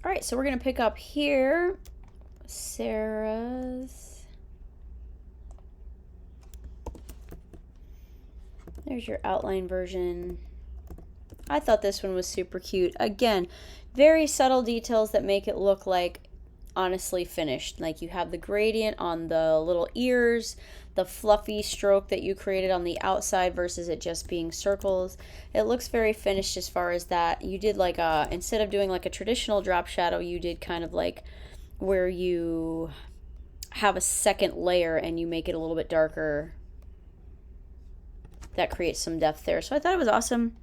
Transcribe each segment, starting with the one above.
All right, so we're gonna pick up here Sarah's. There's your outline version. I thought this one was super cute. Again, very subtle details that make it look like honestly finished. Like you have the gradient on the little ears, the fluffy stroke that you created on the outside versus it just being circles. It looks very finished as far as that. You did like a, instead of doing like a traditional drop shadow, you did kind of like where you have a second layer and you make it a little bit darker. That creates some depth there. So I thought it was awesome.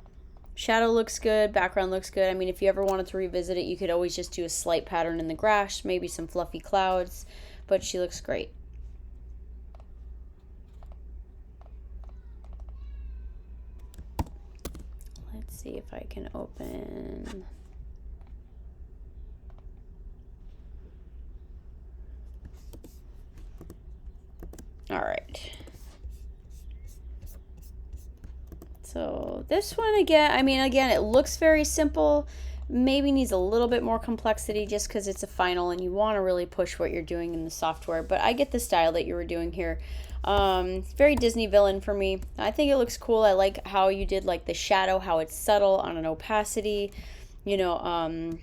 Shadow looks good, background looks good. I mean, if you ever wanted to revisit it, you could always just do a slight pattern in the grass, maybe some fluffy clouds, but she looks great. Let's see if I can open. All right. So this one again, I mean, again, it looks very simple. Maybe needs a little bit more complexity just because it's a final and you want to really push what you're doing in the software. But I get the style that you were doing here. It's very Disney villain for me. I think it looks cool. I like how you did like the shadow, how it's subtle on an opacity. You know,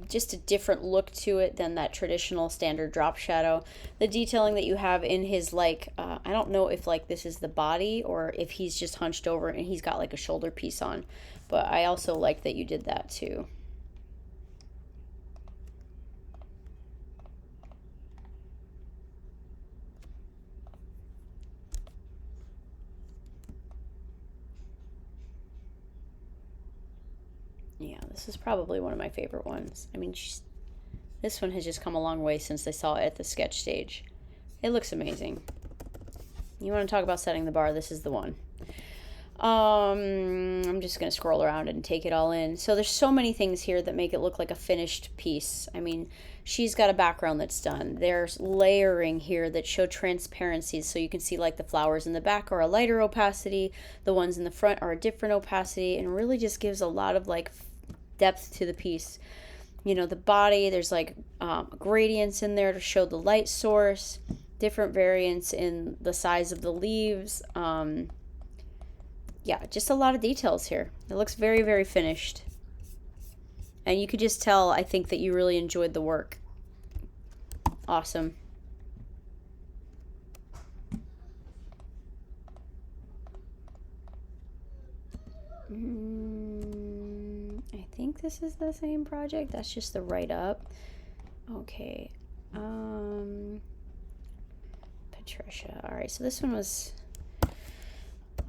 just a different look to it than that traditional standard drop shadow. The detailing that you have in his like I don't know if like this is the body or if he's just hunched over and he's got like a shoulder piece on, but I also like that you did that too. Yeah, this is probably one of my favorite ones. I mean, this one has just come a long way since I saw it at the sketch stage. It looks amazing. You want to talk about setting the bar, this is the one. I'm just going to scroll around and take it all in. So there's so many things here that make it look like a finished piece. I mean, she's got a background that's done. There's layering here that show transparencies, so you can see like the flowers in the back are a lighter opacity, the ones in the front are a different opacity, and really just gives a lot of like depth to the piece. You know, the body, there's like gradients in there to show the light source, different variants in the size of the leaves. Yeah, just a lot of details here. It looks very, very finished. And you could just tell, I think, that you really enjoyed the work. Awesome. I think this is the same project. That's just the write-up. Okay. Patricia. All right, so this one was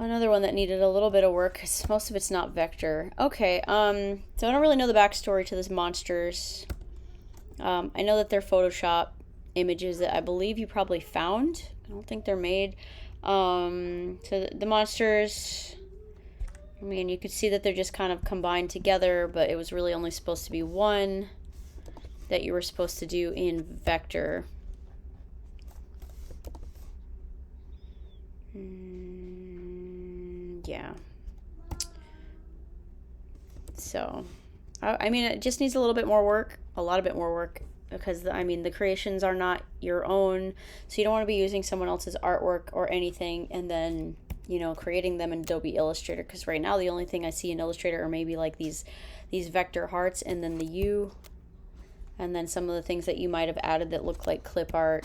another one that needed a little bit of work because most of it's not vector. Okay, so I don't really know the backstory to this monsters. I know that they're Photoshop images that I believe you probably found. I don't think they're made. So the monsters, I mean, you could see that they're just kind of combined together, but it was really only supposed to be one that you were supposed to do in vector. Yeah. So, I mean, it just needs a little bit more work, a lot of bit more work, because, I mean, the creations are not your own, so you don't want to be using someone else's artwork or anything, and then, you know, creating them in Adobe Illustrator, because right now the only thing I see in Illustrator are maybe like these vector hearts, and then the U, and then some of the things that you might have added that look like clip art.